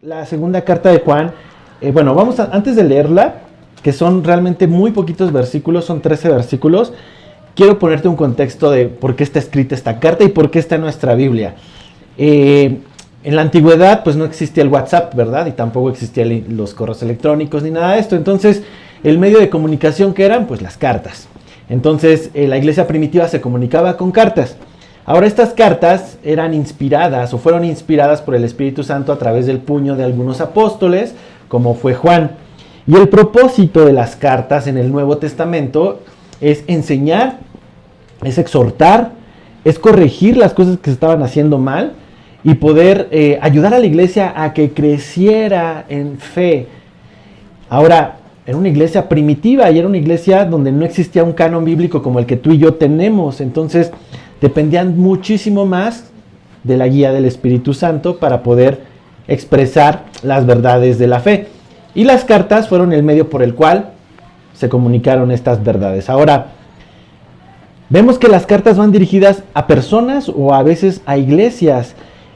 La segunda carta de Juan, antes de leerla, que son realmente muy poquitos versículos, son 13 versículos, quiero ponerte un contexto de por qué está escrita esta carta y por qué está en nuestra Biblia. En la antigüedad pues no existía el WhatsApp, ¿verdad? Y tampoco existían los correos electrónicos ni nada de esto. Entonces el medio de comunicación que eran pues las cartas. Entonces la iglesia primitiva se comunicaba con cartas. Ahora estas cartas eran inspiradas o fueron inspiradas por el Espíritu Santo a través del puño de algunos apóstoles, como fue Juan. Y el propósito de las cartas en el Nuevo Testamento es enseñar, es exhortar, es corregir las cosas que se estaban haciendo mal y poder ayudar a la iglesia a que creciera en fe. Ahora, era una iglesia primitiva y era una iglesia donde no existía un canon bíblico como el que tú y yo tenemos. Entonces, dependían muchísimo más de la guía del Espíritu Santo para poder expresar las verdades de la fe. Y las cartas fueron el medio por el cual se comunicaron estas verdades. Ahora, vemos que las cartas van dirigidas a personas o a veces a iglesias.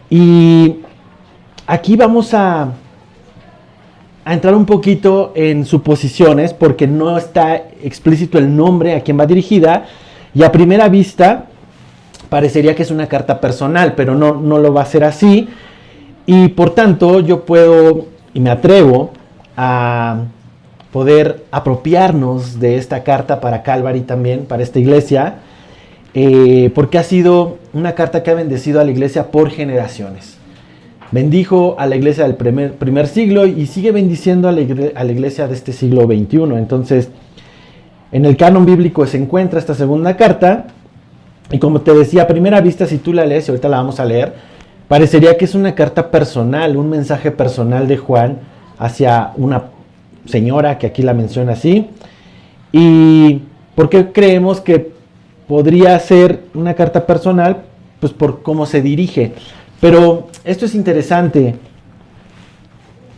Y aquí vamos a entrar un poquito en suposiciones porque no está explícito el nombre a quien va dirigida. Y a primera vista parecería que es una carta personal, pero no lo va a ser así. Y por tanto yo puedo y me atrevo a poder apropiarnos de esta carta para Calvary también, para esta iglesia, porque ha sido una carta que ha bendecido a la iglesia por generaciones. Bendijo a la iglesia del primer siglo y sigue bendiciendo a la iglesia de este siglo XXI. Entonces, en el canon bíblico se encuentra esta segunda carta. Y como te decía, a primera vista, si tú la lees, y ahorita la vamos a leer, parecería que es una carta personal, un mensaje personal de Juan hacia una señora, que aquí la menciona así. ¿Y por qué creemos que podría ser una carta personal? Pues por cómo se dirige. Pero esto es interesante.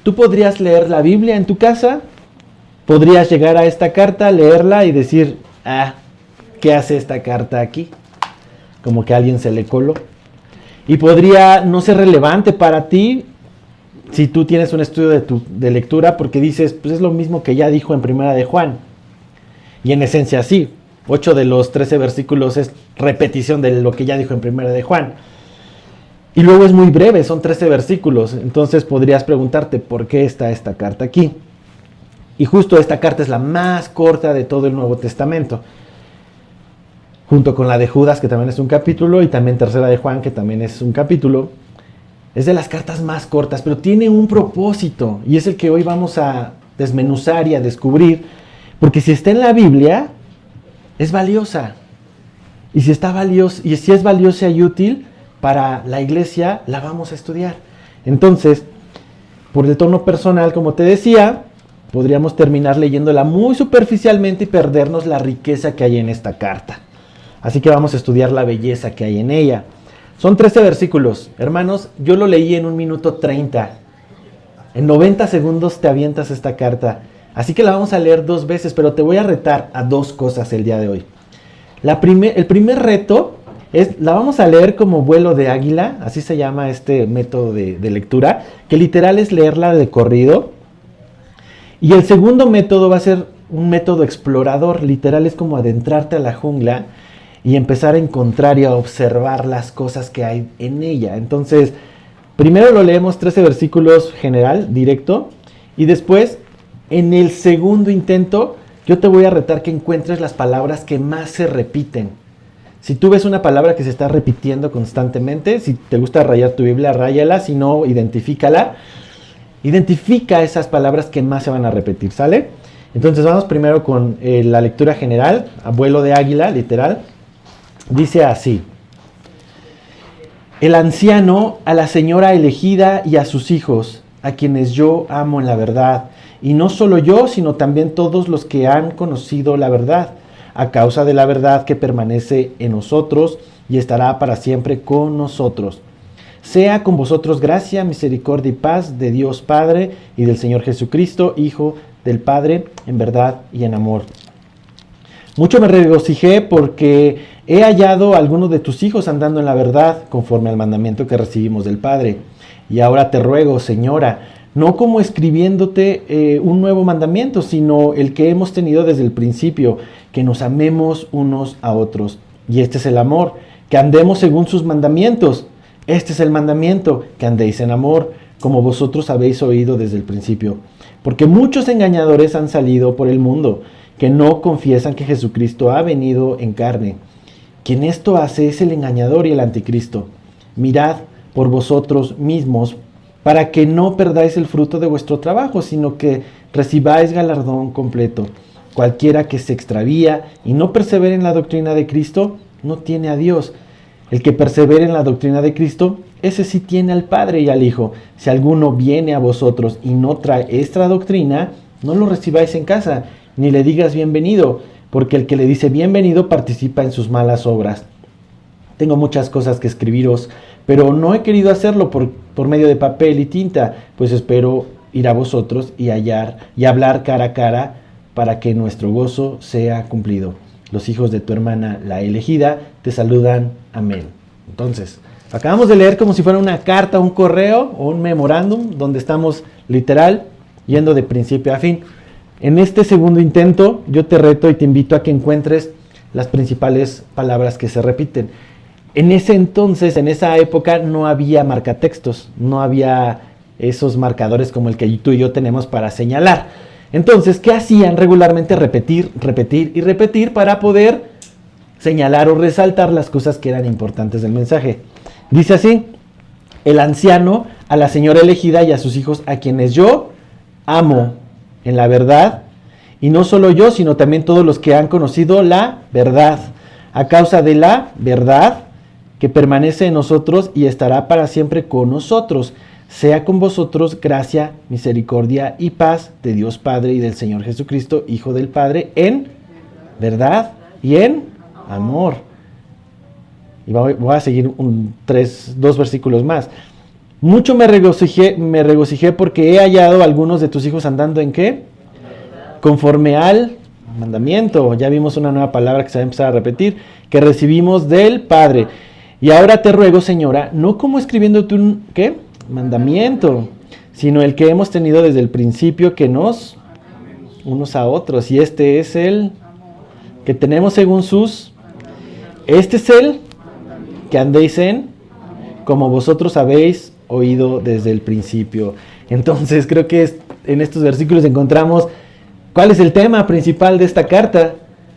Tú podrías leer la Biblia en tu casa, podrías llegar a esta carta, leerla y decir, ¿qué hace esta carta aquí? Como que a alguien se le coló. Y podría no ser relevante para ti si tú tienes un estudio de lectura, porque dices, pues es lo mismo que ya dijo en Primera de Juan. Y en esencia sí, 8 de los 13 versículos es repetición de lo que ya dijo en Primera de Juan. Y luego es muy breve, son 13 versículos. Entonces podrías preguntarte, ¿por qué está esta carta aquí? Y justo esta carta es la más corta de todo el Nuevo Testamento, junto con la de Judas, que también es un capítulo, y también Tercera de Juan, que también es un capítulo. Es de las cartas más cortas, pero tiene un propósito, y es el que hoy vamos a desmenuzar y a descubrir, porque si está en la Biblia, es valiosa. Y si es valiosa y útil para la iglesia, la vamos a estudiar. Entonces, por el tono personal, como te decía, podríamos terminar leyéndola muy superficialmente y perdernos la riqueza que hay en esta carta. Así que vamos a estudiar la belleza que hay en ella. Son 13 versículos. Hermanos, yo lo leí en 1 minuto 30. En 90 segundos te avientas esta carta. Así que la vamos a leer 2 veces, pero te voy a retar a 2 cosas el día de hoy. El primer reto es, la vamos a leer como vuelo de águila, así se llama este método de lectura, que literal es leerla de corrido. Y el segundo método va a ser un método explorador, literal es como adentrarte a la jungla y empezar a encontrar y a observar las cosas que hay en ella. Entonces, primero lo leemos 13 versículos general, directo, y después, en el segundo intento, yo te voy a retar que encuentres las palabras que más se repiten. Si tú ves una palabra que se está repitiendo constantemente, si te gusta rayar tu Biblia, ráyala, si no, identifícala. Identifica esas palabras que más se van a repetir, ¿sale? Entonces vamos primero con la lectura general, a vuelo de águila, literal. Dice así: el anciano a la señora elegida y a sus hijos, a quienes yo amo en la verdad, y no solo yo, sino también todos los que han conocido la verdad, a causa de la verdad que permanece en nosotros y estará para siempre con nosotros. Sea con vosotros gracia, misericordia y paz de Dios Padre y del Señor Jesucristo, Hijo del Padre, en verdad y en amor. Mucho me regocijé porque he hallado a algunos de tus hijos andando en la verdad, conforme al mandamiento que recibimos del Padre. Y ahora te ruego, Señora, no como escribiéndote un nuevo mandamiento, sino el que hemos tenido desde el principio, que nos amemos unos a otros. Y este es el amor, que andemos según sus mandamientos. Este es el mandamiento, que andéis en amor, como vosotros habéis oído desde el principio. Porque muchos engañadores han salido por el mundo, que no confiesan que Jesucristo ha venido en carne. Quien esto hace es el engañador y el anticristo. Mirad por vosotros mismos, para que no perdáis el fruto de vuestro trabajo, sino que recibáis galardón completo. Cualquiera que se extravía y no persevere en la doctrina de Cristo, no tiene a Dios. El que persevere en la doctrina de Cristo, ese sí tiene al Padre y al Hijo. Si alguno viene a vosotros y no trae esta doctrina, no lo recibáis en casa, ni le digas bienvenido, porque el que le dice bienvenido participa en sus malas obras. Tengo muchas cosas que escribiros, pero no he querido hacerlo por medio de papel y tinta, pues espero ir a vosotros y hablar cara a cara para que nuestro gozo sea cumplido. Los hijos de tu hermana, la elegida, te saludan. Amén. Entonces, acabamos de leer como si fuera una carta, un correo o un memorándum, donde estamos literal yendo de principio a fin. En este segundo intento, yo te reto y te invito a que encuentres las principales palabras que se repiten. En ese entonces, en esa época, no había marcatextos, no había esos marcadores como el que tú y yo tenemos para señalar. Entonces, ¿qué hacían regularmente? Repetir, repetir y repetir para poder señalar o resaltar las cosas que eran importantes del mensaje. Dice así: el anciano a la señora elegida y a sus hijos, a quienes yo amo en la verdad, y no solo yo, sino también todos los que han conocido la verdad, a causa de la verdad que permanece en nosotros y estará para siempre con nosotros. Sea con vosotros gracia, misericordia y paz de Dios Padre y del Señor Jesucristo, Hijo del Padre, en verdad y en amor. Y voy a seguir dos versículos más. Mucho me regocijé porque he hallado a algunos de tus hijos andando en ¿qué? Conforme al mandamiento. Ya vimos una nueva palabra que se va a empezar a repetir, que recibimos del Padre. Y ahora te ruego, Señora, no como escribiéndote un ¿qué? Mandamiento, sino el que hemos tenido desde el principio, que nos unos a otros. Y este es el que tenemos según sus. Este es el que andéis en, como vosotros habéis oído desde el principio. Entonces creo que en estos versículos encontramos cuál es el tema principal de esta carta.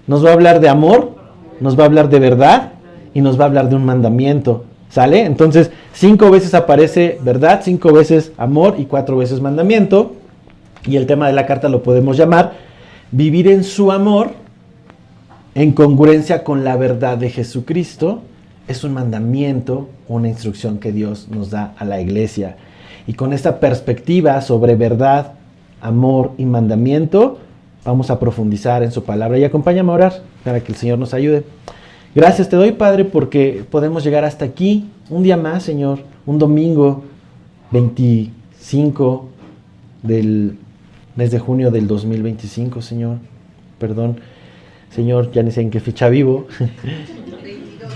Nos va a hablar de amor, nos va a hablar de verdad y nos va a hablar de un mandamiento. ¿Sale? Entonces 5 veces aparece verdad, 5 veces amor y 4 veces mandamiento. Y el tema de la carta lo podemos llamar vivir en su amor en congruencia con la verdad de Jesucristo. Es un mandamiento, una instrucción que Dios nos da a la iglesia. Y con esta perspectiva sobre verdad, amor y mandamiento, vamos a profundizar en su palabra. Y acompáñame a orar para que el Señor nos ayude. Gracias te doy, Padre, porque podemos llegar hasta aquí, un día más, Señor, un domingo 25 del mes de junio del 2025, Señor. Perdón, Señor, ya ni sé en qué fecha vivo.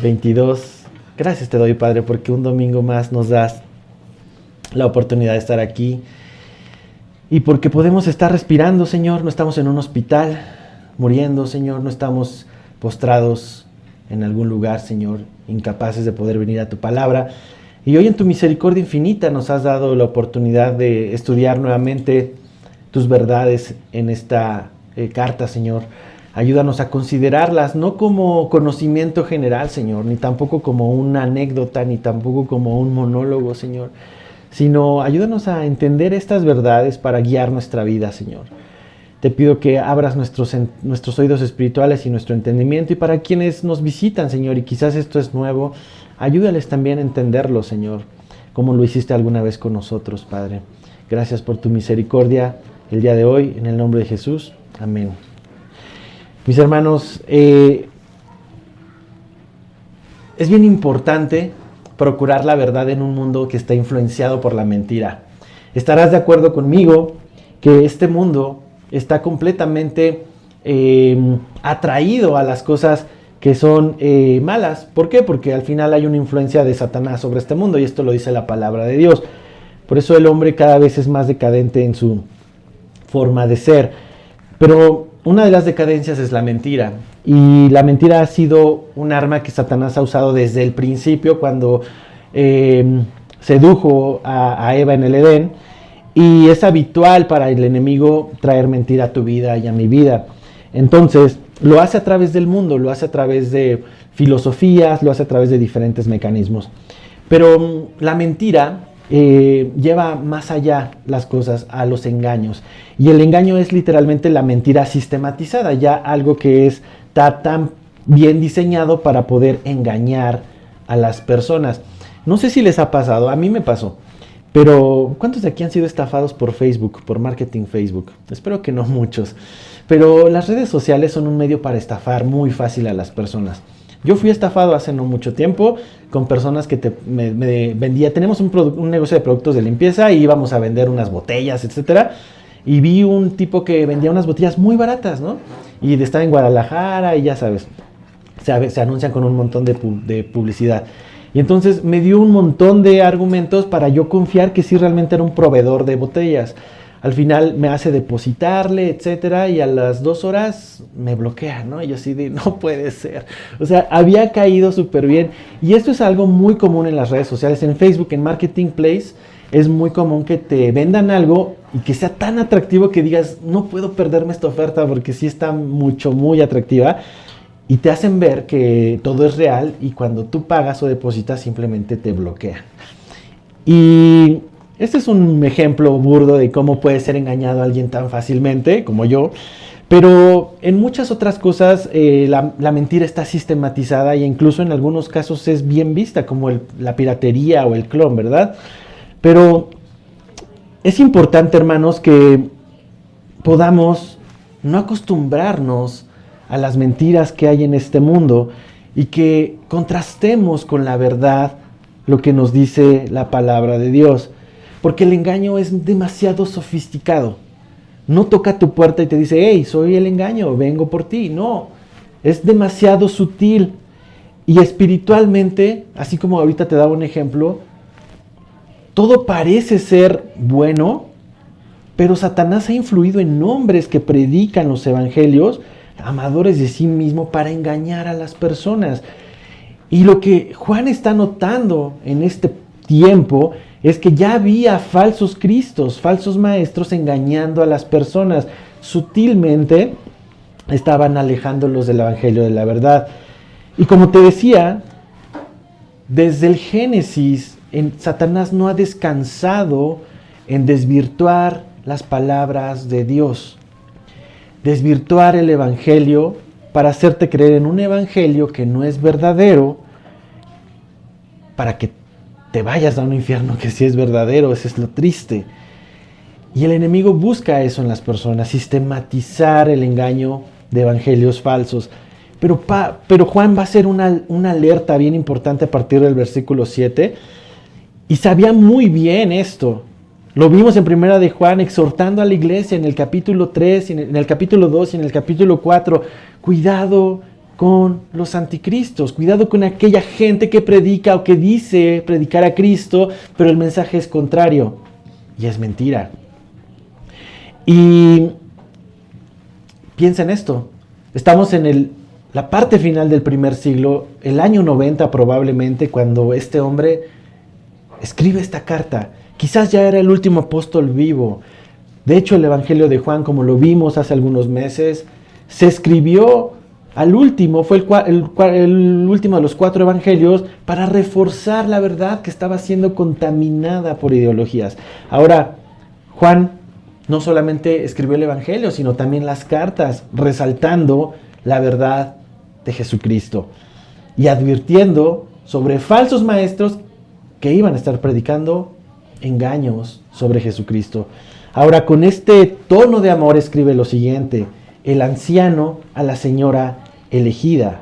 22. Gracias te doy, Padre, porque un domingo más nos das la oportunidad de estar aquí y porque podemos estar respirando, Señor. No estamos en un hospital muriendo, Señor, no estamos postrados en algún lugar, Señor, incapaces de poder venir a tu palabra. Y hoy en tu misericordia infinita nos has dado la oportunidad de estudiar nuevamente tus verdades en esta carta, Señor. Ayúdanos a considerarlas no como conocimiento general, Señor, ni tampoco como una anécdota, ni tampoco como un monólogo, Señor, sino ayúdanos a entender estas verdades para guiar nuestra vida, Señor. Te pido que abras nuestros oídos espirituales y nuestro entendimiento. Y para quienes nos visitan, Señor, y quizás esto es nuevo, ayúdales también a entenderlo, Señor, como lo hiciste alguna vez con nosotros, Padre. Gracias por tu misericordia el día de hoy, en el nombre de Jesús. Amén. Mis hermanos, es bien importante procurar la verdad en un mundo que está influenciado por la mentira. Estarás de acuerdo conmigo que este mundo está completamente atraído a las cosas que son malas. ¿Por qué? Porque al final hay una influencia de Satanás sobre este mundo y esto lo dice la palabra de Dios. Por eso el hombre cada vez es más decadente en su forma de ser. Pero una de las decadencias es la mentira. Y la mentira ha sido un arma que Satanás ha usado desde el principio cuando sedujo a Eva en el Edén. Y es habitual para el enemigo traer mentira a tu vida y a mi vida. Entonces, lo hace a través del mundo, lo hace a través de filosofías, lo hace a través de diferentes mecanismos. Pero la mentira lleva más allá las cosas, a los engaños. Y el engaño es literalmente la mentira sistematizada, ya algo que está tan bien diseñado para poder engañar a las personas. No sé si les ha pasado, a mí me pasó. Pero, ¿cuántos de aquí han sido estafados por Facebook, por marketing Facebook? Espero que no muchos. Pero las redes sociales son un medio para estafar muy fácil a las personas. Yo fui estafado hace no mucho tiempo con personas que me vendía. Tenemos un negocio de productos de limpieza y íbamos a vender unas botellas, etcétera. Y vi un tipo que vendía unas botellas muy baratas, ¿no? Y estaba en Guadalajara y ya sabes, se anuncian con un montón de publicidad. Y entonces me dio un montón de argumentos para yo confiar que sí realmente era un proveedor de botellas. Al final me hace depositarle, etcétera, y a las 2 horas me bloquea, ¿no? Y yo así de, no puede ser. O sea, había caído súper bien. Y esto es algo muy común en las redes sociales. En Facebook, en Marketplace, es muy común que te vendan algo y que sea tan atractivo que digas, no puedo perderme esta oferta porque sí está muy atractiva. Y te hacen ver que todo es real y cuando tú pagas o depositas simplemente te bloquean. Y este es un ejemplo burdo de cómo puede ser engañado alguien tan fácilmente como yo. Pero en muchas otras cosas la mentira está sistematizada e incluso en algunos casos es bien vista como la piratería o el clon, ¿verdad? Pero es importante, hermanos, que podamos no acostumbrarnos a las mentiras que hay en este mundo y que contrastemos con la verdad lo que nos dice la palabra de Dios. Porque el engaño es demasiado sofisticado. No toca tu puerta y te dice, hey, soy el engaño, vengo por ti. No, es demasiado sutil. Y espiritualmente, así como ahorita te daba un ejemplo, todo parece ser bueno, pero Satanás ha influido en hombres que predican los evangelios, amadores de sí mismo, para engañar a las personas. Y lo que Juan está notando en este tiempo es que ya había falsos cristos, falsos maestros engañando a las personas. Sutilmente estaban alejándolos del evangelio de la verdad. Y como te decía, desde el Génesis, Satanás no ha descansado en desvirtuar las palabras de Dios. Desvirtuar el evangelio para hacerte creer en un evangelio que no es verdadero, para que te vayas a un infierno que sí es verdadero. Eso es lo triste. Y el enemigo busca eso en las personas, sistematizar el engaño de evangelios falsos. Pero Juan va a hacer una alerta bien importante a partir del versículo 7. Y sabía muy bien esto. Lo vimos en primera de Juan exhortando a la iglesia en el capítulo 3, en el capítulo 2 y en el capítulo 4. Cuidado con los anticristos, cuidado con aquella gente que predica o que dice predicar a Cristo, pero el mensaje es contrario y es mentira. Y piensa en esto, estamos en la parte final del primer siglo, el año 90 probablemente, cuando este hombre escribe esta carta. Quizás ya era el último apóstol vivo. De hecho, el Evangelio de Juan, como lo vimos hace algunos meses, se escribió al último, fue el último de los 4 evangelios para reforzar la verdad que estaba siendo contaminada por ideologías. Ahora, Juan no solamente escribió el Evangelio, sino también las cartas, resaltando la verdad de Jesucristo y advirtiendo sobre falsos maestros que iban a estar predicando engaños sobre Jesucristo. Ahora, con este tono de amor escribe lo siguiente: el anciano a la señora elegida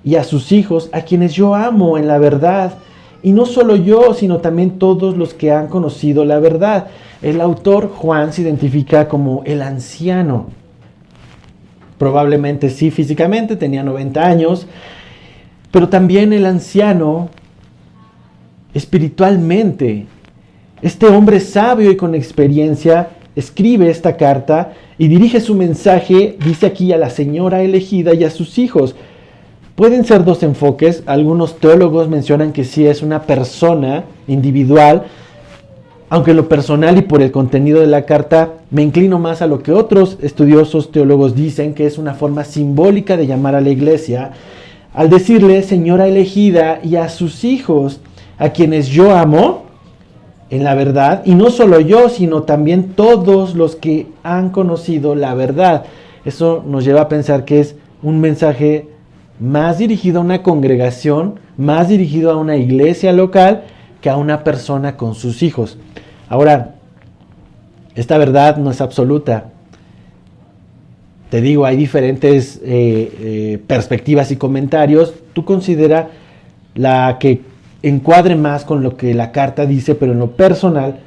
y a sus hijos, a quienes yo amo en la verdad, y no solo yo, sino también todos los que han conocido la verdad. El autor Juan se identifica como el anciano. Probablemente sí físicamente, tenía 90 años, pero también el anciano espiritualmente. Este hombre sabio y con experiencia escribe esta carta y dirige su mensaje, dice aquí, a la señora elegida y a sus hijos. Pueden ser dos enfoques. Algunos teólogos mencionan que sí es una persona individual, aunque en lo personal y por el contenido de la carta me inclino más a lo que otros estudiosos teólogos dicen, que es una forma simbólica de llamar a la iglesia, al decirle señora elegida y a sus hijos, a quienes yo amo en la verdad, y no solo yo, sino también todos los que han conocido la verdad. Eso nos lleva a pensar que es un mensaje más dirigido a una congregación, más dirigido a una iglesia local, que a una persona con sus hijos. Ahora, esta verdad no es absoluta. Te digo, hay diferentes perspectivas y comentarios. Tú considera la que encuadre más con lo que la carta dice, pero en lo personal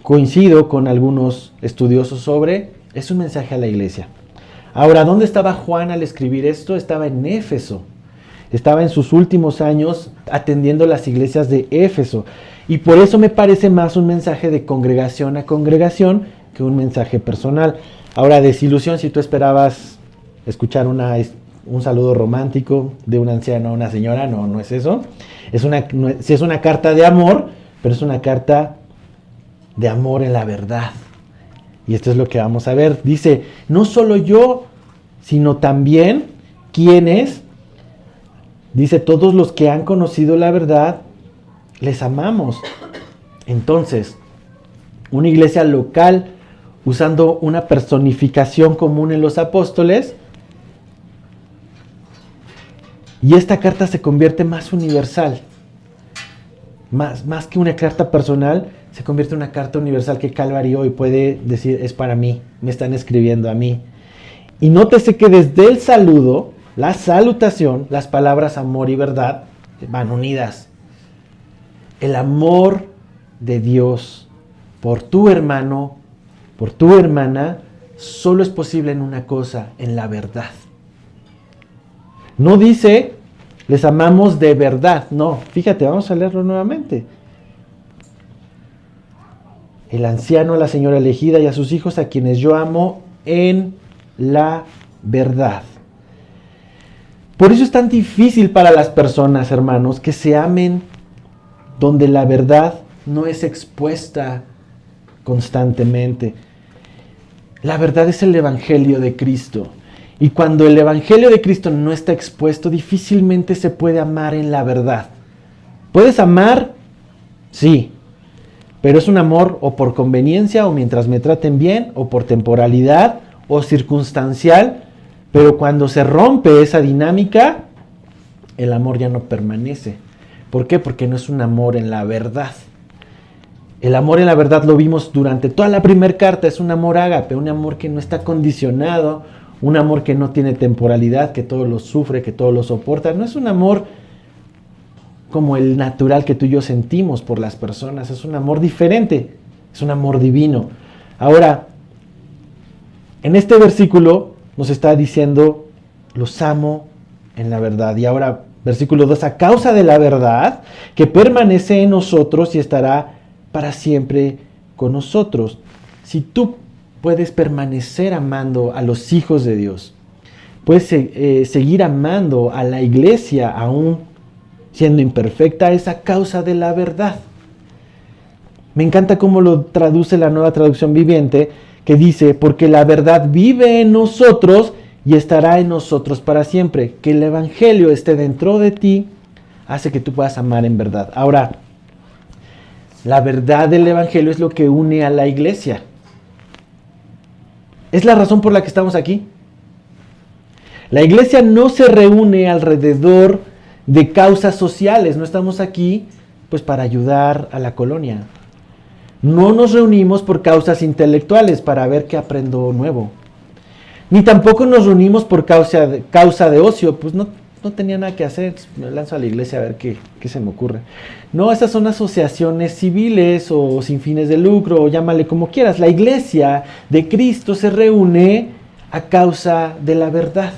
coincido con algunos estudiosos sobre, es un mensaje a la iglesia. Ahora, ¿dónde estaba Juan al escribir esto? Estaba en Éfeso. Estaba en sus últimos años atendiendo las iglesias de Éfeso. Y por eso me parece más un mensaje de congregación a congregación que un mensaje personal. Ahora, desilusión, si tú esperabas escuchar un saludo romántico de un anciano a una señora, no es eso. Sí es una carta de amor, pero es una carta de amor en la verdad. Y esto es lo que vamos a ver. Dice, no solo yo, sino también quienes, dice, todos los que han conocido la verdad, les amamos. Entonces, una iglesia local, usando una personificación común en los apóstoles, y esta carta se convierte más universal. Más que una carta personal, se convierte en una carta universal que Calvary hoy puede decir, es para mí, me están escribiendo a mí. Y nótese que desde el saludo, la salutación, las palabras amor y verdad van unidas. El amor de Dios por tu hermano, por tu hermana, solo es posible en una cosa, en la verdad. No dice, les amamos de verdad. No, fíjate, vamos a leerlo nuevamente. El anciano, a la señora elegida y a sus hijos, a quienes yo amo en la verdad. Por eso es tan difícil para las personas, hermanos, que se amen donde la verdad no es expuesta constantemente. La verdad es el Evangelio de Cristo. Y cuando el Evangelio de Cristo no está expuesto, difícilmente se puede amar en la verdad. ¿Puedes amar? Sí. Pero es un amor o por conveniencia, o mientras me traten bien, o por temporalidad, o circunstancial. Pero cuando se rompe esa dinámica, el amor ya no permanece. ¿Por qué? Porque no es un amor en la verdad. El amor en la verdad lo vimos durante toda la primera carta. Es un amor ágape, un amor que no está condicionado, un amor que no tiene temporalidad, que todo lo sufre, que todo lo soporta. No es un amor como el natural que tú y yo sentimos por las personas. Es un amor diferente, es un amor divino. Ahora, en este versículo nos está diciendo, los amo en la verdad. Y ahora, versículo 2, a causa de la verdad que permanece en nosotros y estará para siempre con nosotros. Si tú puedes permanecer amando a los hijos de Dios, puedes seguir amando a la iglesia aún siendo imperfecta, es a causa de la verdad. Me encanta cómo lo traduce la Nueva Traducción Viviente, que dice, porque la verdad vive en nosotros y estará en nosotros para siempre. Que el Evangelio esté dentro de ti hace que tú puedas amar en verdad. Ahora, la verdad del Evangelio es lo que une a la iglesia. Es la razón por la que estamos aquí. La iglesia no se reúne alrededor de causas sociales. No estamos aquí pues para ayudar a la colonia. No nos reunimos por causas intelectuales para ver qué aprendo nuevo. Ni tampoco nos reunimos por causa de ocio. Pues no tenía nada que hacer. Me lanzo a la iglesia a ver qué se me ocurre. No, esas son asociaciones civiles o sin fines de lucro, o llámale como quieras. La iglesia de Cristo se reúne a causa de la verdad.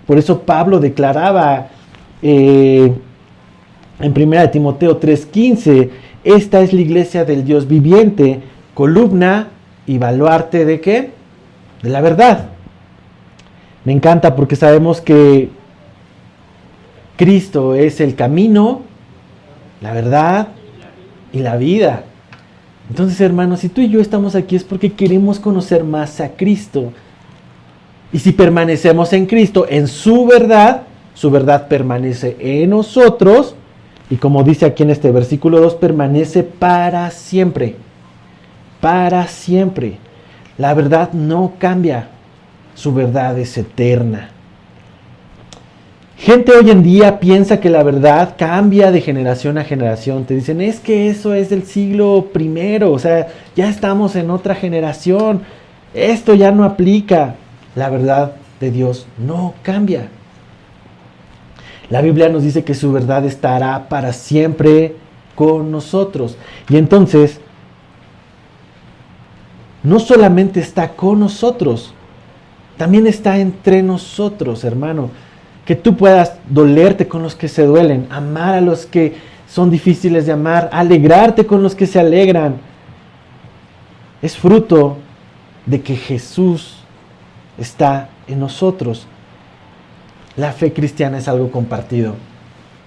Por eso Pablo declaraba en 1 Timoteo 3:15, esta es la iglesia del Dios viviente, columna y baluarte ¿de qué? De la verdad. Me encanta porque sabemos que Cristo es el camino, la verdad y la vida. Entonces, hermanos, si tú y yo estamos aquí es porque queremos conocer más a Cristo. Y si permanecemos en Cristo, en su verdad permanece en nosotros. Y como dice aquí en este versículo 2, permanece para siempre. Para siempre. La verdad no cambia. Su verdad es eterna. Gente hoy en día piensa que la verdad cambia de generación a generación. Te dicen, es que eso es del siglo primero, o sea, ya estamos en otra generación. Esto ya no aplica. La verdad de Dios no cambia. La Biblia nos dice que su verdad estará para siempre con nosotros. Y entonces, no solamente está con nosotros, también está entre nosotros, hermano. Que tú puedas dolerte con los que se duelen, amar a los que son difíciles de amar, alegrarte con los que se alegran. Es fruto de que Jesús está en nosotros. La fe cristiana es algo compartido,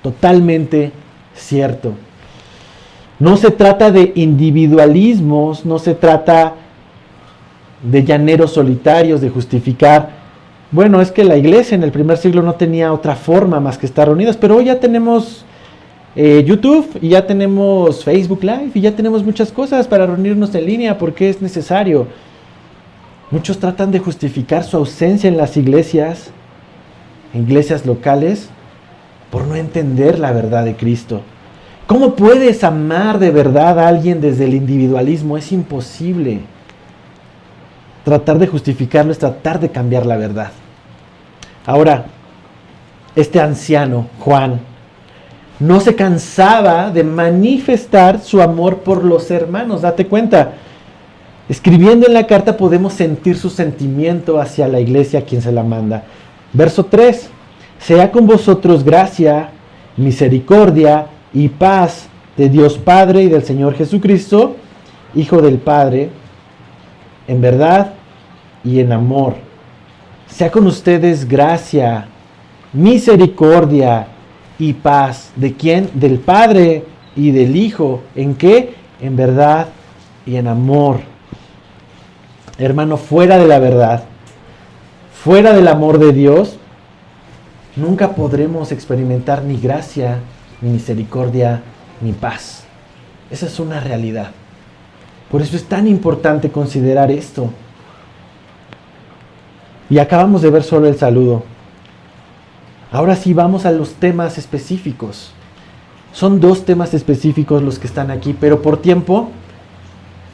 totalmente cierto. No se trata de individualismos, no se trata de llaneros solitarios, de justificar. Bueno, es que la iglesia en el primer siglo no tenía otra forma más que estar reunidos, pero hoy ya tenemos YouTube y ya tenemos Facebook Live y ya tenemos muchas cosas para reunirnos en línea porque es necesario. Muchos tratan de justificar su ausencia en las iglesias locales, por no entender la verdad de Cristo. ¿Cómo puedes amar de verdad a alguien desde el individualismo? Es imposible. Tratar de justificarlo es tratar de cambiar la verdad. Ahora, este anciano, Juan, no se cansaba de manifestar su amor por los hermanos. Date cuenta, escribiendo en la carta podemos sentir su sentimiento hacia la iglesia a quien se la manda. Verso 3, sea con vosotros gracia, misericordia y paz de Dios Padre y del Señor Jesucristo, Hijo del Padre, en verdad y en amor. Sea con ustedes gracia, misericordia y paz. ¿De quién? Del Padre y del Hijo. ¿En qué? En verdad y en amor. Hermano, fuera de la verdad, fuera del amor de Dios, nunca podremos experimentar ni gracia, ni misericordia, ni paz. Esa es una realidad. Por eso es tan importante considerar esto. Y acabamos de ver solo el saludo. Ahora sí vamos a los temas específicos. Son 2 temas específicos los que están aquí, pero por tiempo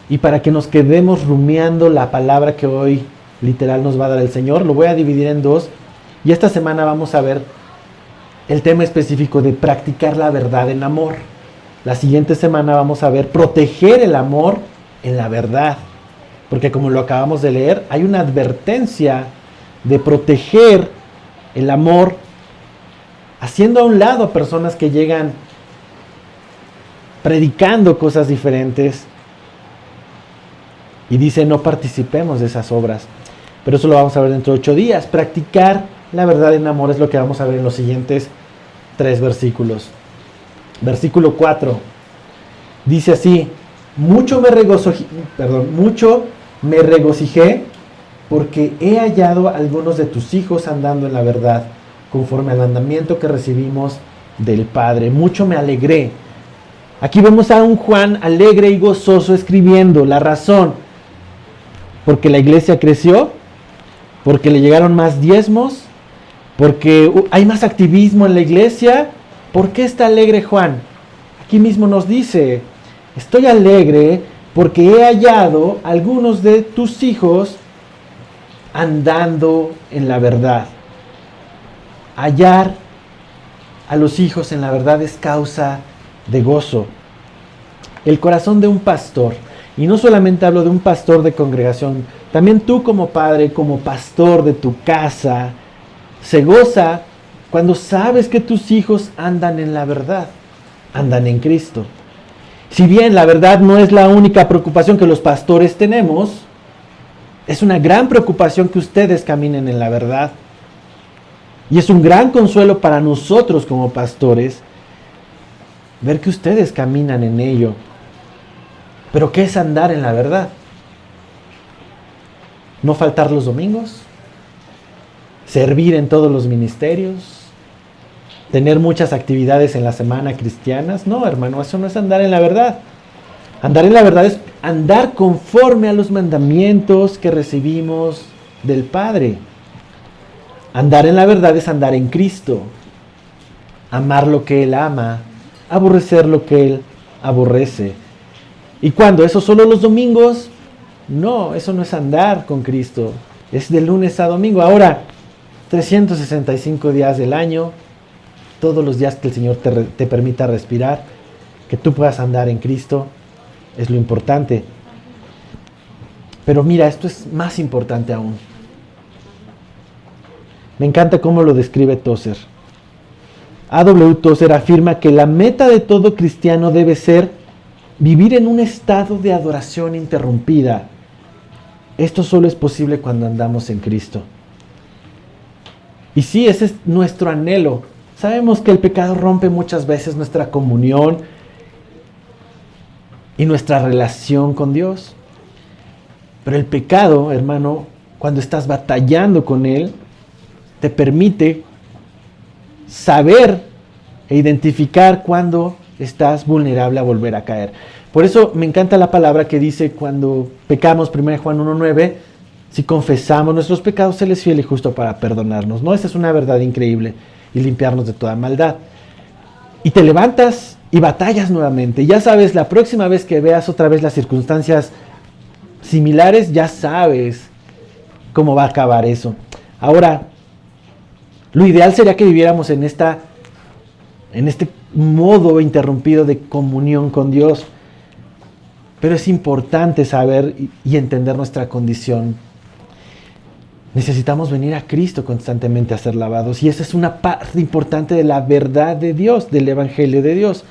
y para que nos quedemos rumiando la palabra que hoy literal nos va a dar el Señor, lo voy a dividir en 2. Y esta semana vamos a ver el tema específico de practicar la verdad en amor. La siguiente semana vamos a ver proteger el amor en la verdad. Porque como lo acabamos de leer, hay una advertencia de proteger el amor haciendo a un lado a personas que llegan predicando cosas diferentes. Y dice, no participemos de esas obras. Pero eso lo vamos a ver dentro de 8 días. Practicar la verdad en amor es lo que vamos a ver en los siguientes 3 versículos. Versículo 4. Dice así, mucho me regocijé porque he hallado a algunos de tus hijos andando en la verdad, conforme al mandamiento que recibimos del Padre. Mucho me alegré. Aquí vemos a un Juan alegre y gozoso escribiendo. La razón, porque la iglesia creció, porque le llegaron más diezmos, porque hay más activismo en la iglesia. ¿Por qué está alegre Juan? Aquí mismo nos dice, estoy alegre porque he hallado a algunos de tus hijos andando en la verdad. Hallar a los hijos en la verdad es causa de gozo. El corazón de un pastor, y no solamente hablo de un pastor de congregación También tú como padre, como pastor de tu casa, se goza cuando sabes que tus hijos andan en la verdad, andan en Cristo. Si bien la verdad no es la única preocupación que los pastores tenemos, es una gran preocupación que ustedes caminen en la verdad. Y es un gran consuelo para nosotros como pastores ver que ustedes caminan en ello. Pero ¿qué es andar en la verdad? No faltar los domingos, servir en todos los ministerios, tener muchas actividades en la semana cristianas. No, hermano, eso no es andar en la verdad. Andar en la verdad es andar conforme a los mandamientos que recibimos del Padre. Andar en la verdad es andar en Cristo. Amar lo que Él ama, aborrecer lo que Él aborrece. ¿Y cuándo? ¿Eso solo los domingos? No, eso no es andar con Cristo. Es de lunes a domingo. Ahora, 365 días del año, todos los días que el Señor te permita respirar, que tú puedas andar en Cristo, es lo importante. Pero mira, esto es más importante aún. Me encanta cómo lo describe Tozer. A.W. Tozer afirma que la meta de todo cristiano debe ser vivir en un estado de adoración interrumpida. Esto solo es posible cuando andamos en Cristo. Y sí, ese es nuestro anhelo. Sabemos que el pecado rompe muchas veces nuestra comunión y nuestra relación con Dios. Pero el pecado, hermano, cuando estás batallando con él, te permite saber e identificar cuando estás vulnerable a volver a caer. Por eso me encanta la palabra que dice cuando pecamos, 1 Juan 1:9, si confesamos nuestros pecados, Él es fiel y justo para perdonarnos. ¿No? Esa es una verdad increíble y limpiarnos de toda maldad. Y te levantas y batallas nuevamente. Ya sabes, la próxima vez que veas otra vez las circunstancias similares, ya sabes cómo va a acabar eso. Ahora, lo ideal sería que viviéramos en este modo interrumpido de comunión con Dios. Pero es importante saber y entender nuestra condición. Necesitamos venir a Cristo constantemente a ser lavados. Y esa es una parte importante de la verdad de Dios, del Evangelio de Dios.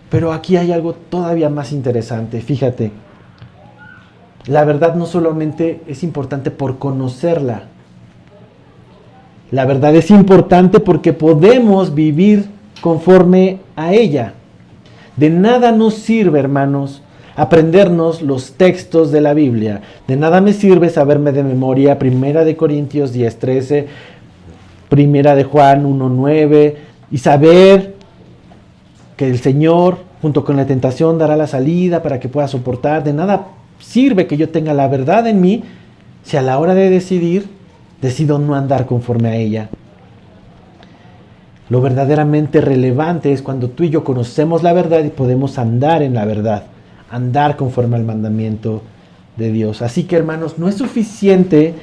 Pero aquí hay algo todavía más interesante. Fíjate, la verdad no solamente es importante por conocerla. La verdad es importante porque podemos vivir conforme a ella. De nada nos sirve, hermanos, aprendernos los textos de la Biblia. De nada me sirve saberme de memoria 1 Corintios 10:13, 1 Juan 1:9 y saber que el Señor, junto con la tentación, dará la salida para que pueda soportar. De nada sirve que yo tenga la verdad en mí si a la hora de decido no andar conforme a ella. Lo verdaderamente relevante es cuando tú y yo conocemos la verdad y podemos andar en la verdad, andar conforme al mandamiento de Dios. Así que, hermanos, no es suficiente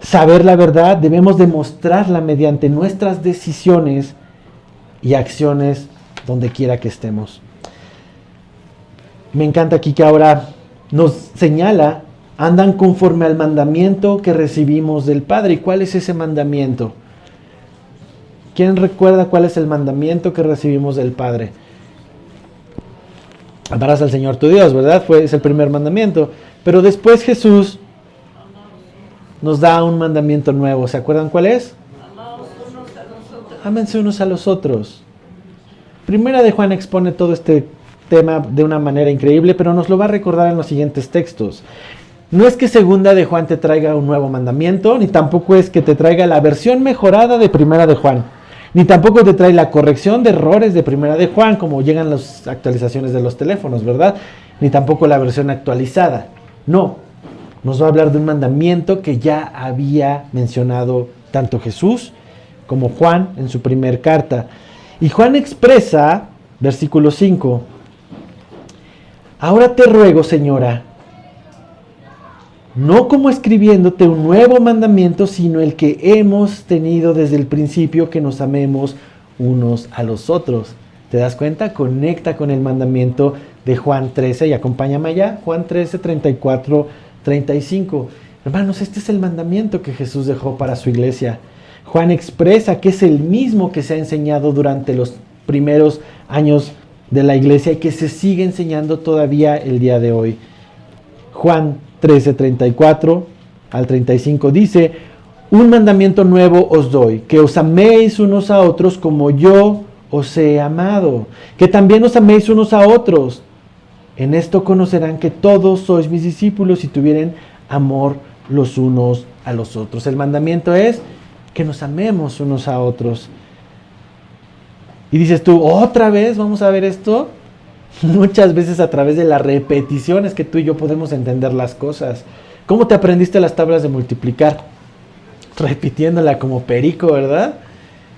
saber la verdad, debemos demostrarla mediante nuestras decisiones y acciones donde quiera que estemos. Me encanta aquí que ahora nos señala, andan conforme al mandamiento que recibimos del Padre. ¿Y cuál es ese mandamiento? ¿Quién recuerda cuál es el mandamiento que recibimos del Padre? Amarás al Señor tu Dios, ¿verdad? Es el primer mandamiento. Pero después Jesús nos da un mandamiento nuevo. ¿Se acuerdan cuál es? Ámense unos a los otros. Primera de Juan expone todo este tema de una manera increíble, pero nos lo va a recordar en los siguientes textos. No es que segunda de Juan te traiga un nuevo mandamiento, ni tampoco es que te traiga la versión mejorada de primera de Juan. Ni tampoco te trae la corrección de errores de primera de Juan, como llegan las actualizaciones de los teléfonos, ¿verdad? Ni tampoco la versión actualizada. No, nos va a hablar de un mandamiento que ya había mencionado tanto Jesús como Juan en su primer carta. Y Juan expresa, versículo 5, ahora te ruego, Señora, no como escribiéndote un nuevo mandamiento, sino el que hemos tenido desde el principio, que nos amemos unos a los otros. ¿Te das cuenta? Conecta con el mandamiento de Juan 13, y acompáñame allá, Juan 13, 34, 35. Hermanos, este es el mandamiento que Jesús dejó para su iglesia. Juan expresa que es el mismo que se ha enseñado durante los primeros años de la iglesia y que se sigue enseñando todavía el día de hoy. Juan 13, 34 al 35 dice: un mandamiento nuevo os doy, que os améis unos a otros como yo os he amado, que también os améis unos a otros. En esto conocerán que todos sois mis discípulos si tuvieren amor los unos a los otros. El mandamiento es que nos amemos unos a otros. Y dices tú, ¿otra vez vamos a ver esto? Muchas veces a través de las repeticiones que tú y yo podemos entender las cosas. ¿Cómo te aprendiste las tablas de multiplicar? Repitiéndola como perico, ¿verdad?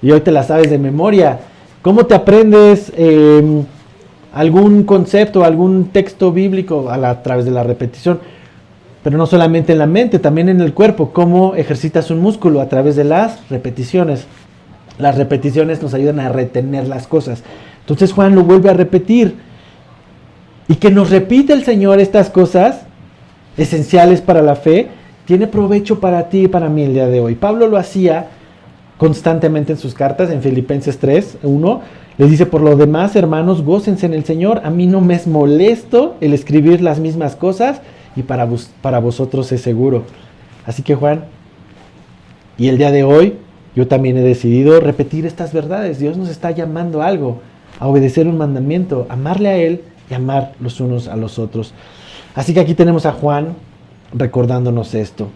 Y hoy te la sabes de memoria. ¿Cómo te aprendes algún concepto, algún texto bíblico? A través de la repetición. Pero no solamente en la mente, también en el cuerpo. ¿Cómo ejercitas un músculo? A través de las repeticiones. Las repeticiones nos ayudan a retener las cosas. Entonces Juan lo vuelve a repetir. Y que nos repita el Señor estas cosas esenciales para la fe, tiene provecho para ti y para mí el día de hoy. Pablo lo hacía constantemente en sus cartas, en Filipenses 3, 1, les dice: por lo demás, hermanos, gócense en el Señor. A mí no me es molesto el escribir las mismas cosas y para vosotros es seguro. Así que Juan, y el día de hoy, yo también he decidido repetir estas verdades. Dios nos está llamando a algo, a obedecer un mandamiento, amarle a Él y amar los unos a los otros. Así que aquí tenemos a Juan recordándonos esto.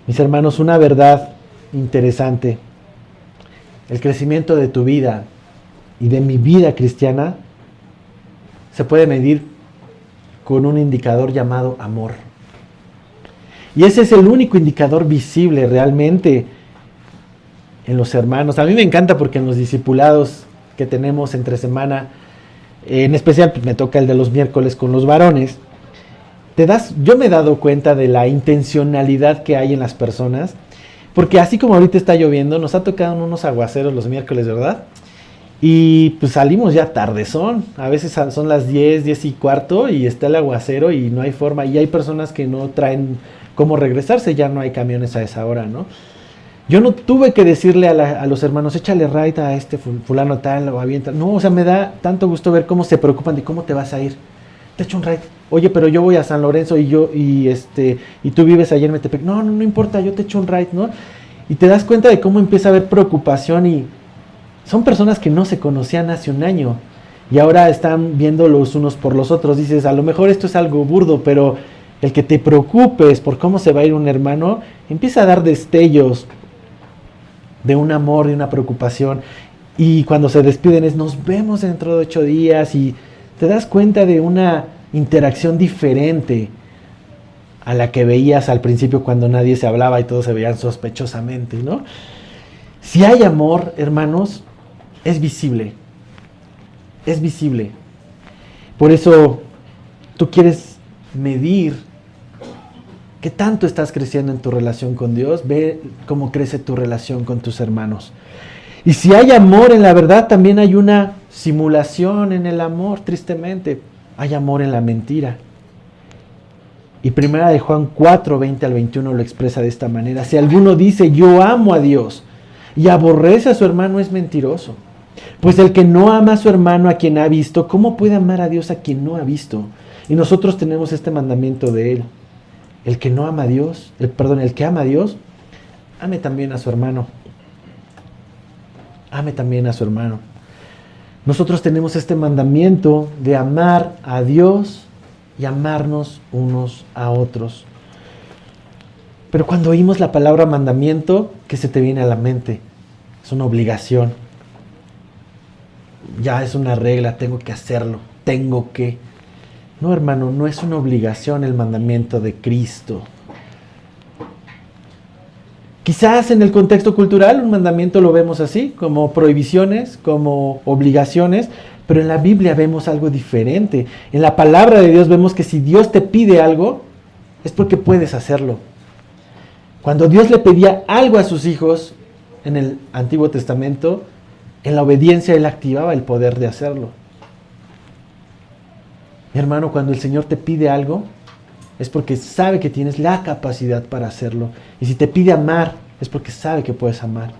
Mis hermanos, una verdad interesante. El crecimiento de tu vida y de mi vida cristiana se puede medir con un indicador llamado amor. Y ese es el único indicador visible realmente en los hermanos. A mí me encanta porque en los discipulados que tenemos entre semana, en especial pues, me toca el de los miércoles con los varones, yo me he dado cuenta de la intencionalidad que hay en las personas, porque así como ahorita está lloviendo, nos ha tocado unos aguaceros los miércoles, ¿verdad? Y pues salimos ya tardezón, a veces son las 10 y cuarto y está el aguacero y no hay forma, y hay personas que no traen cómo regresarse, ya no hay camiones a esa hora, ¿no? Yo no tuve que decirle a los hermanos, échale ride a este fulano tal o avienta. No, o sea, me da tanto gusto ver cómo se preocupan de cómo te vas a ir. Te echo un ride. Oye, pero yo voy a San Lorenzo y tú vives allá en Metepec. No importa, yo te echo un ride, ¿no? Y te das cuenta de cómo empieza a haber preocupación, y son personas que no se conocían hace un año y ahora están viendo los unos por los otros. Dices, a lo mejor esto es algo burdo, pero el que te preocupes por cómo se va a ir un hermano empieza a dar destellos de un amor, de una preocupación. Y cuando se despiden es: nos vemos dentro de 8 días, y te das cuenta de una interacción diferente a la que veías al principio cuando nadie se hablaba y todos se veían sospechosamente, ¿no? Si hay amor, hermanos, es visible. Es visible. Por eso tú quieres medir qué tanto estás creciendo en tu relación con Dios. Ve cómo crece tu relación con tus hermanos. Y si hay amor en la verdad, también hay una simulación en el amor, tristemente. Hay amor en la mentira. Y primera de Juan 4, 20 al 21 lo expresa de esta manera: si alguno dice yo amo a Dios y aborrece a su hermano, es mentiroso. Pues el que no ama a su hermano a quien ha visto, ¿cómo puede amar a Dios a quien no ha visto? Y nosotros tenemos este mandamiento de Él: el que no ama a Dios, el que ama a Dios, ame también a su hermano. Ame también a su hermano. Nosotros tenemos este mandamiento de amar a Dios y amarnos unos a otros. Pero cuando oímos la palabra mandamiento, ¿qué se te viene a la mente? Es una obligación. Ya es una regla, tengo que hacerlo, tengo que. No, hermano, no es una obligación el mandamiento de Cristo. Quizás en el contexto cultural un mandamiento lo vemos así, como prohibiciones, como obligaciones, pero en la Biblia vemos algo diferente. En la palabra de Dios vemos que si Dios te pide algo, es porque puedes hacerlo. Cuando Dios le pedía algo a sus hijos en el Antiguo Testamento, en la obediencia Él activaba el poder de hacerlo. Hermano, cuando el Señor te pide algo, es porque sabe que tienes la capacidad para hacerlo. Y si te pide amar, es porque sabe que puedes amar.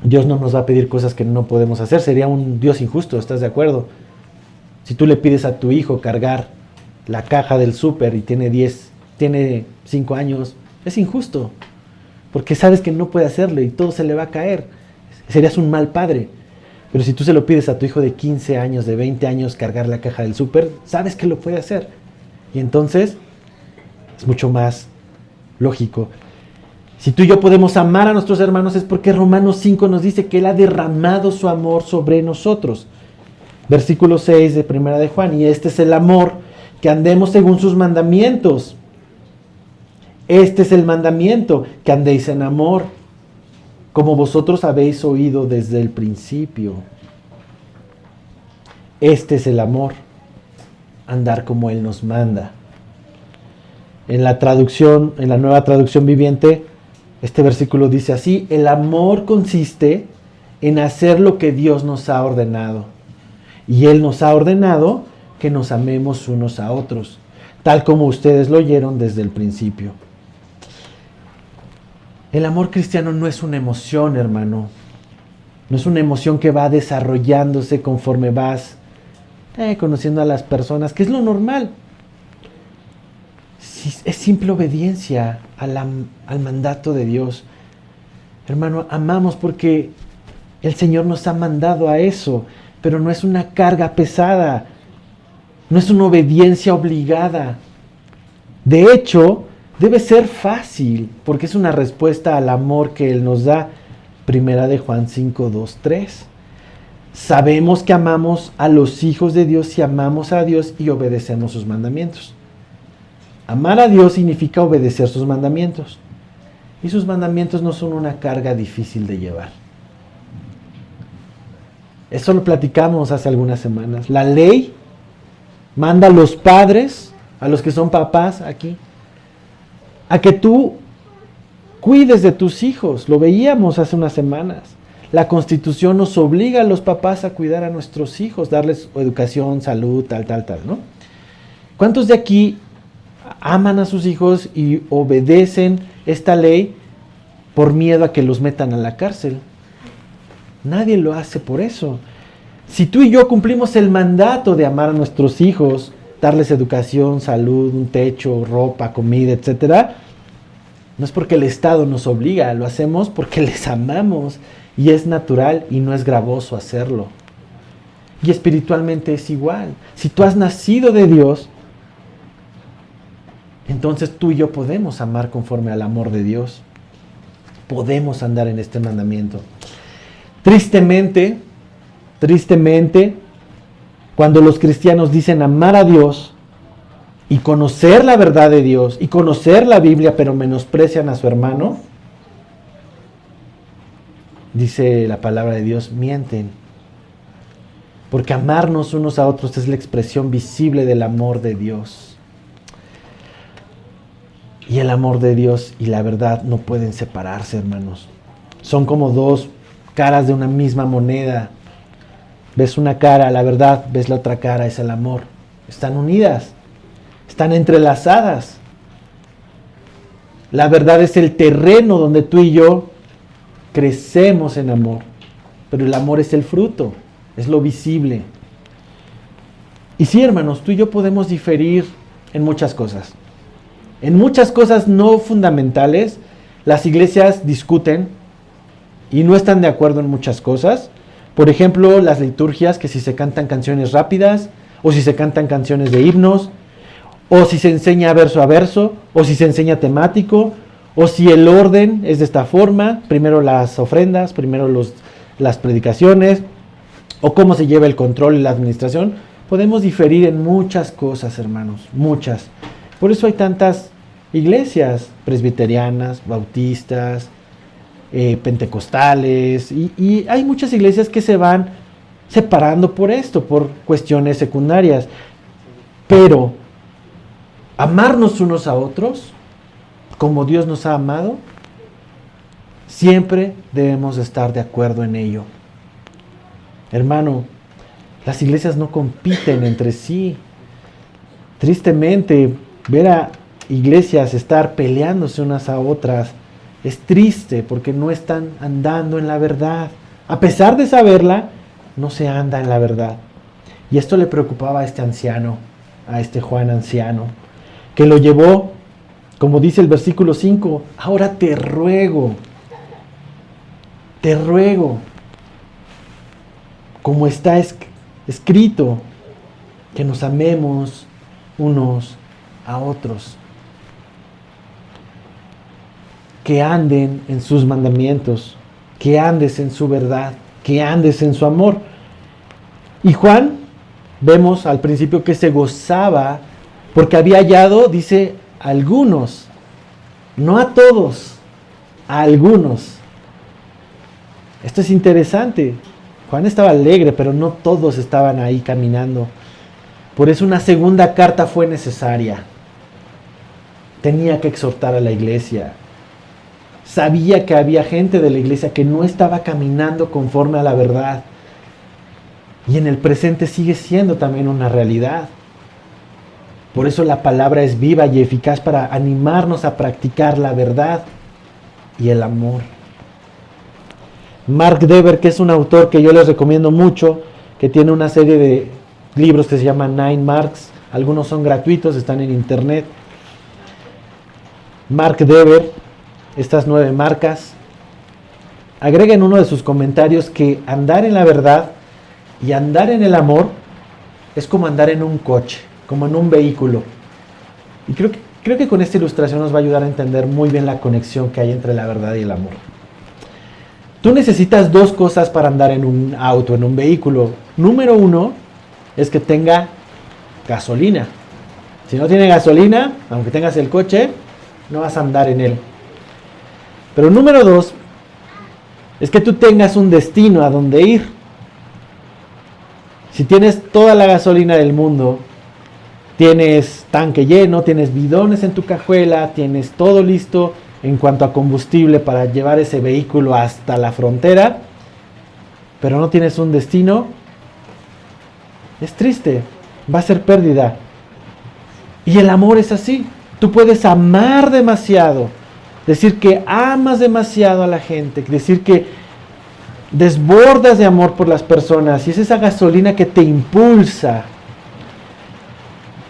Dios no nos va a pedir cosas que no podemos hacer. Sería un Dios injusto, ¿estás de acuerdo? Si tú le pides a tu hijo cargar la caja del súper y tiene 5 años, es injusto. Porque sabes que no puede hacerlo y todo se le va a caer. Serías un mal padre. Pero si tú se lo pides a tu hijo de 15 años, de 20 años cargar la caja del súper, sabes que lo puede hacer. Y entonces es mucho más lógico. Si tú y yo podemos amar a nuestros hermanos es porque Romanos 5 nos dice que Él ha derramado su amor sobre nosotros. Versículo 6 de Primera de Juan. Y este es el amor, que andemos según sus mandamientos. Este es el mandamiento, que andéis en amor, como vosotros habéis oído desde el principio. Este es el amor, andar como Él nos manda. En la nueva traducción viviente, este versículo dice así: el amor consiste en hacer lo que Dios nos ha ordenado. Y Él nos ha ordenado que nos amemos unos a otros, tal como ustedes lo oyeron desde el principio. El amor cristiano no es una emoción, hermano. No es una emoción que va desarrollándose conforme vas conociendo a las personas, que es lo normal. Es simple obediencia al mandato de Dios. Hermano, amamos porque el Señor nos ha mandado a eso, pero no es una carga pesada, no es una obediencia obligada. De hecho, debe ser fácil, porque es una respuesta al amor que Él nos da. Primera de Juan 5, 2, 3. Sabemos que amamos a los hijos de Dios si amamos a Dios y obedecemos sus mandamientos. Amar a Dios significa obedecer sus mandamientos. Y sus mandamientos no son una carga difícil de llevar. Eso lo platicamos hace algunas semanas. La ley manda a los padres, a los que son papás aquí, a que tú cuides de tus hijos. Lo veíamos hace unas semanas. La Constitución nos obliga a los papás a cuidar a nuestros hijos, darles educación, salud, tal, ¿no? ¿Cuántos de aquí aman a sus hijos y obedecen esta ley por miedo a que los metan a la cárcel? Nadie lo hace por eso. Si tú y yo cumplimos el mandato de amar a nuestros hijos, darles educación, salud, un techo, ropa, comida, etc., no es porque el Estado nos obliga, lo hacemos porque les amamos y es natural y no es gravoso hacerlo. Y espiritualmente es igual. Si tú has nacido de Dios, entonces tú y yo podemos amar conforme al amor de Dios. Podemos andar en este mandamiento. Tristemente, cuando los cristianos dicen amar a Dios y conocer la verdad de Dios y conocer la Biblia, pero menosprecian a su hermano, dice la palabra de Dios, mienten. Porque amarnos unos a otros es la expresión visible del amor de Dios. Y el amor de Dios y la verdad no pueden separarse, hermanos. Son como dos caras de una misma moneda. Ves una cara, la verdad, ves la otra cara, es el amor. Están unidas, están entrelazadas. La verdad es el terreno donde tú y yo crecemos en amor. Pero el amor es el fruto, es lo visible. Y sí, hermanos, tú y yo podemos diferir en muchas cosas. En muchas cosas no fundamentales, las iglesias discuten y no están de acuerdo en muchas cosas. Por ejemplo, las liturgias, que si se cantan canciones rápidas, o si se cantan canciones de himnos, o si se enseña verso a verso, o si se enseña temático, o si el orden es de esta forma, primero las ofrendas, primero las predicaciones, o cómo se lleva el control y la administración. Podemos diferir en muchas cosas, hermanos, muchas. Por eso hay tantas iglesias presbiterianas, bautistas, pentecostales, y hay muchas iglesias que se van separando por esto, por cuestiones secundarias. Pero amarnos unos a otros, como Dios nos ha amado, siempre debemos estar de acuerdo en ello. Hermano, Las iglesias no compiten entre sí. Tristemente, ver a iglesias estar peleándose unas a otras es triste porque no están andando en la verdad. A pesar de saberla, no se anda en la verdad. Y esto le preocupaba a este anciano, a este Juan anciano, que lo llevó, como dice el versículo 5, ahora te ruego, como está escrito, que nos amemos unos a otros, que anden en sus mandamientos, que andes en su verdad, que andes en su amor. Y Juan, vemos al principio que se gozaba porque había hallado, dice, algunos, no a todos, a algunos. Esto es interesante. Juan estaba alegre, pero no todos estaban ahí caminando. Por eso una segunda carta fue necesaria. Tenía que exhortar a la iglesia. Sabía que había gente de la iglesia que no estaba caminando conforme a la verdad. Y en el presente sigue siendo también una realidad. Por eso la palabra es viva y eficaz para animarnos a practicar la verdad y el amor. Mark Dever, que es un autor que yo les recomiendo mucho, que tiene una serie de libros que se llaman 9 Marks, algunos son gratuitos, están en internet. Mark Dever, estas 9 marcas, agrega en uno de sus comentarios que andar en la verdad y andar en el amor es como andar en un coche, como en un vehículo. Y creo que con esta ilustración nos va a ayudar a entender muy bien la conexión que hay entre la verdad y el amor. Tú necesitas 2 cosas para andar en un auto, en un vehículo. Número 1 es que tenga gasolina. Si no tiene gasolina, aunque tengas el coche, no vas a andar en él. Pero número 2 es que tú tengas un destino a donde ir. Si tienes toda la gasolina del mundo, tienes tanque lleno, tienes bidones en tu cajuela, tienes todo listo en cuanto a combustible para llevar ese vehículo hasta la frontera, pero no tienes un destino, es triste, va a ser pérdida. Y el amor es así. Tú puedes amar demasiado, decir que amas demasiado a la gente, decir que desbordas de amor por las personas, y es esa gasolina que te impulsa.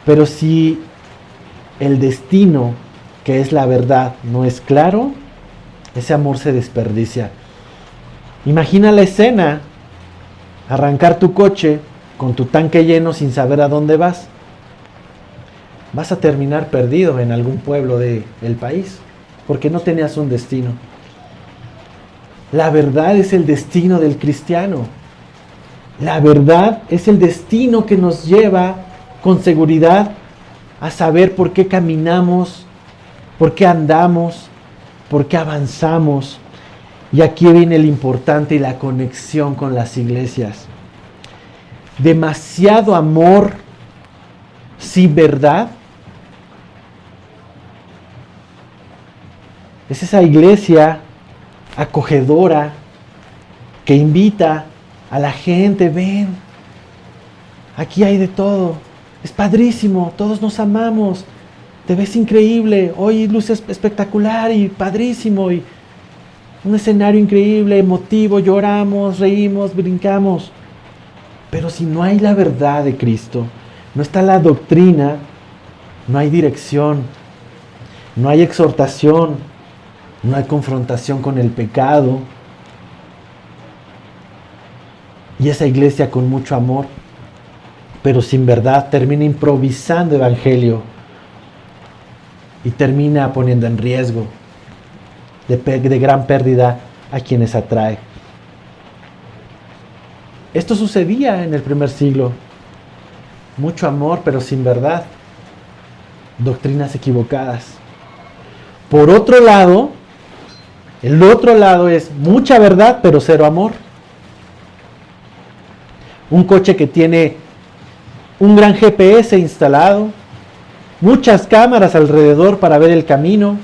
Pero si el destino, que es la verdad, no es claro, ese amor se desperdicia. Imagina la escena: arrancar tu coche con tu tanque lleno sin saber a dónde vas. Vas a terminar perdido en algún pueblo del país, porque no tenías un destino. La verdad es el destino del cristiano. La verdad es el destino que nos lleva con seguridad a saber por qué caminamos, por qué andamos, por qué avanzamos. Y aquí viene lo importante y la conexión con las iglesias. Demasiado amor sin verdad es esa iglesia acogedora que invita a la gente: ven, aquí hay de todo, es padrísimo, todos nos amamos, te ves increíble, hoy luces espectacular y padrísimo, y un escenario increíble, emotivo, lloramos, reímos, brincamos. Pero si no hay la verdad de Cristo, no está la doctrina, no hay dirección, no hay exhortación, no hay confrontación con el pecado. Y esa iglesia con mucho amor, pero sin verdad, termina improvisando evangelio y termina poniendo en riesgo de gran pérdida a quienes atrae. Esto sucedía en el primer siglo. Mucho amor, pero sin verdad. Doctrinas equivocadas. Por otro lado, el otro lado es mucha verdad, pero cero amor. Un coche que tiene un gran GPS instalado, muchas cámaras alrededor para ver el camino,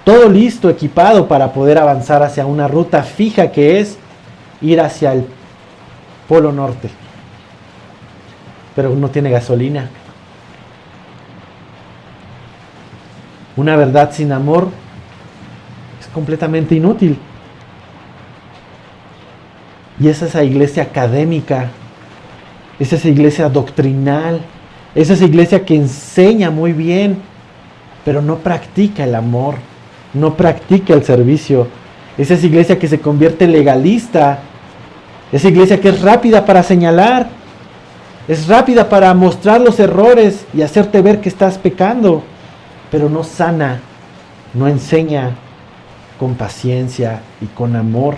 todo listo, equipado para poder avanzar hacia una ruta fija que es ir hacia el Polo Norte. pero no tiene gasolina. Una verdad sin amor es completamente inútil. Y es esa iglesia académica, es esa iglesia doctrinal, es esa iglesia que enseña muy bien, pero no practica el amor, no practica el servicio. Es esa iglesia que se convierte legalista, esa iglesia que es rápida para señalar, es rápida para mostrar los errores y hacerte ver que estás pecando, pero no sana, no enseña con paciencia y con amor.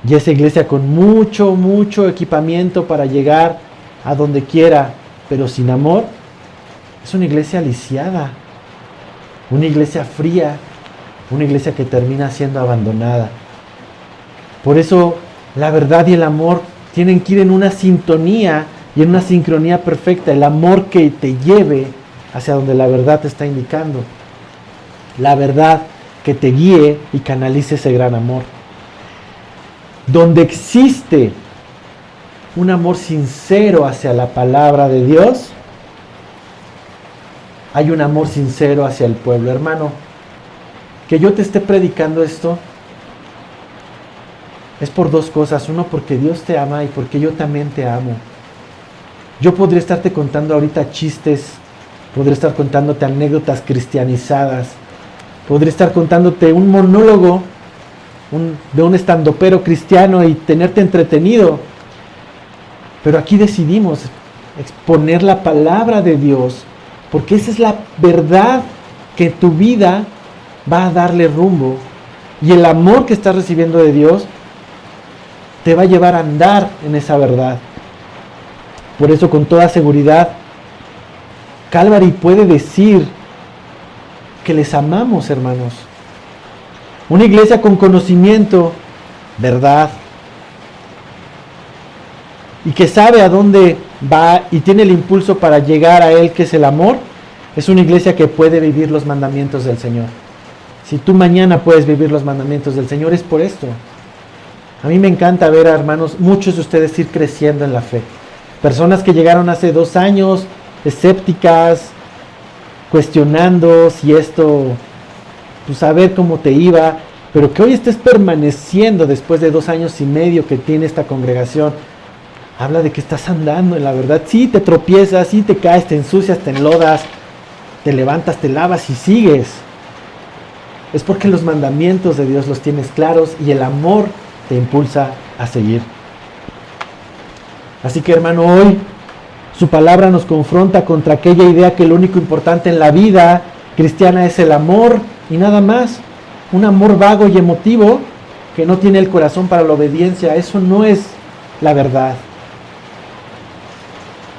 Y esa iglesia con mucho equipamiento para llegar a donde quiera, pero sin amor, es una iglesia lisiada, una iglesia fría, una iglesia que termina siendo abandonada. Por eso la verdad y el amor tienen que ir en una sintonía y en una sincronía perfecta. El amor que te lleve hacia donde la verdad te está indicando. La verdad que te guíe y canalice ese gran amor. Donde existe un amor sincero hacia la palabra de Dios, hay un amor sincero hacia el pueblo. Hermano, que yo te esté predicando esto es por dos cosas. Uno, porque Dios te ama y porque yo también te amo. Yo podría estarte contando ahorita chistes, podría estar contándote anécdotas cristianizadas, podría estar contándote un monólogo de un estandopero cristiano y tenerte entretenido. Pero aquí decidimos exponer la palabra de Dios, porque esa es la verdad que tu vida va a darle rumbo. Y el amor que estás recibiendo de Dios te va a llevar a andar en esa verdad. Por eso, con toda seguridad, Calvary puede decir que les amamos, hermanos. Una iglesia con conocimiento, verdad, y que sabe a dónde va y tiene el impulso para llegar a Él, que es el amor, es una iglesia que puede vivir los mandamientos del Señor. Si tú mañana puedes vivir los mandamientos del Señor, es por esto. A mí me encanta ver, hermanos, muchos de ustedes ir creciendo en la fe. Personas que llegaron hace 2 años, escépticas, cuestionando si esto, pues a ver cómo te iba, pero que hoy estés permaneciendo después de 2 años y medio que tiene esta congregación. Habla de que estás andando en la verdad. Sí, te tropiezas, sí te caes, te ensucias, te enlodas, te levantas, te lavas y sigues. Es porque los mandamientos de Dios los tienes claros y el amor te impulsa a seguir. Así que, hermano, hoy su palabra nos confronta contra aquella idea que lo único importante en la vida cristiana es el amor y nada más. Un amor vago y emotivo que no tiene el corazón para la obediencia. Eso no es la verdad.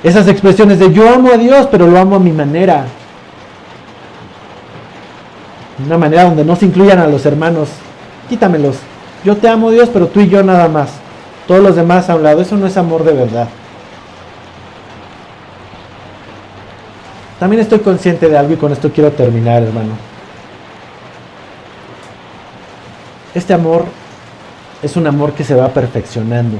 Esas expresiones de yo amo a Dios, pero lo amo a mi manera. Una manera donde no se incluyan a los hermanos. Quítamelos. Yo te amo, Dios, pero tú y yo nada más. Todos los demás a un lado. Eso no es amor de verdad. También estoy consciente de algo y con esto quiero terminar, hermano. Este amor es un amor que se va perfeccionando.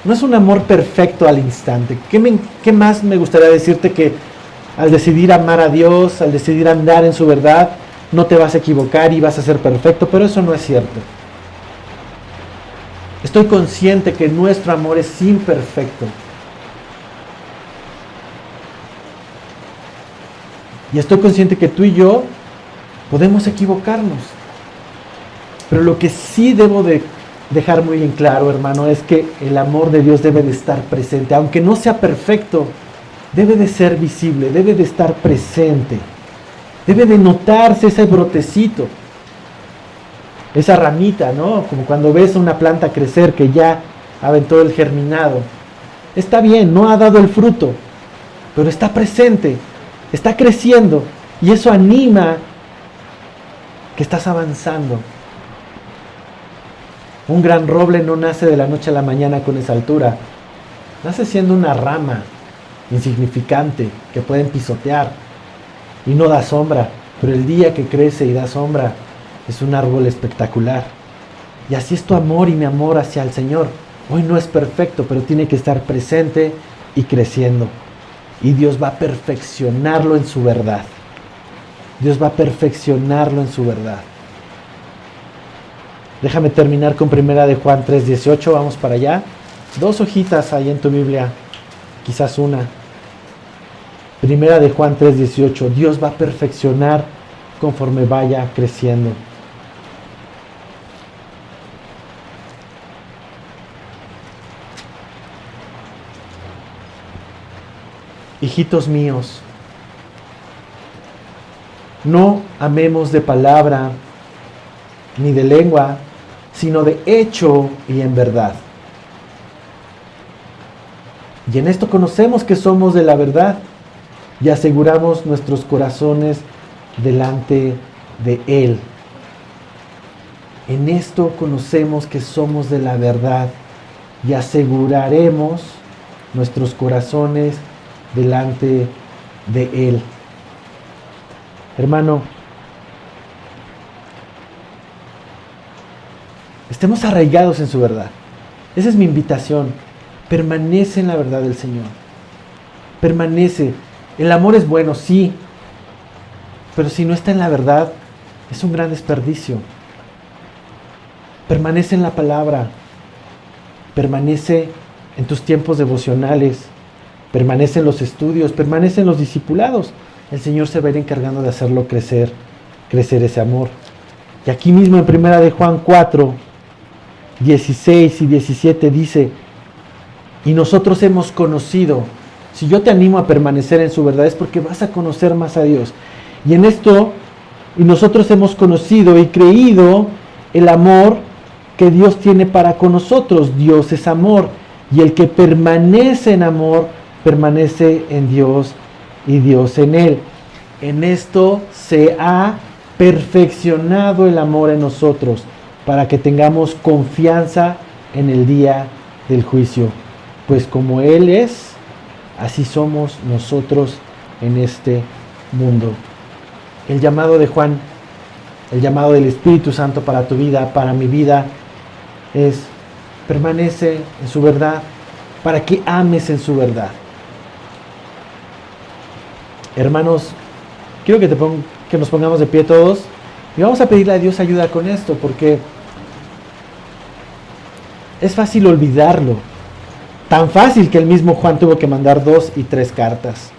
No es un amor perfecto al instante. ¿Qué más me gustaría decirte? Que al decidir amar a Dios, al decidir andar en su verdad, no te vas a equivocar y vas a ser perfecto, pero eso no es cierto. Estoy consciente que nuestro amor es imperfecto. Y estoy consciente que tú y yo podemos equivocarnos. Pero lo que sí debo de dejar muy en claro, hermano, es que el amor de Dios debe de estar presente. Aunque no sea perfecto, debe de ser visible, debe de estar presente. Debe de notarse ese brotecito, esa ramita, ¿no? Como cuando ves una planta crecer que ya aventó el germinado. Está bien, no ha dado el fruto, pero está presente, está creciendo. Y eso anima que estás avanzando. Un gran roble no nace de la noche a la mañana con esa altura. Nace siendo una rama insignificante que pueden pisotear y no da sombra. Pero el día que crece y da sombra es un árbol espectacular. Y así es tu amor y mi amor hacia el Señor. Hoy no es perfecto, pero tiene que estar presente y creciendo. Y Dios va a perfeccionarlo en su verdad. Dios va a perfeccionarlo en su verdad. Déjame terminar con 1 de Juan 3:18. Vamos para allá. 2 hojitas ahí en tu Biblia. Quizás una. 1 de Juan 3:18. Dios va a perfeccionar conforme vaya creciendo. Hijitos míos, no amemos de palabra ni de lengua, sino de hecho y en verdad. Y en esto conocemos que somos de la verdad y aseguramos nuestros corazones delante de Él. En esto conocemos que somos de la verdad y aseguraremos nuestros corazones delante de Él. Hermano, estemos arraigados en su verdad. Esa es mi invitación. Permanece en la verdad del Señor. Permanece. El amor es bueno, sí, pero si no está en la verdad, es un gran desperdicio. Permanece en la palabra. Permanece en tus tiempos devocionales. Permanece en los estudios, permanece en los discipulados. El Señor se va a ir encargando de hacerlo crecer ese amor. Y aquí mismo en 1 de Juan 4, 16 y 17 dice, y nosotros hemos conocido. Si yo te animo a permanecer en su verdad es porque vas a conocer más a Dios. Y en esto, y nosotros hemos conocido y creído el amor que Dios tiene para con nosotros. Dios es amor. Y el que permanece en amor, permanece en Dios y Dios en Él. En esto se ha perfeccionado el amor en nosotros para que tengamos confianza en el día del juicio. Pues como Él es, así somos nosotros en este mundo. El llamado de Juan, el llamado del Espíritu Santo para tu vida, para mi vida, es permanece en su verdad para que ames en su verdad. Hermanos, quiero que nos pongamos de pie todos y vamos a pedirle a Dios ayuda con esto, porque es fácil olvidarlo. Tan fácil que el mismo Juan tuvo que mandar 2 y 3 cartas.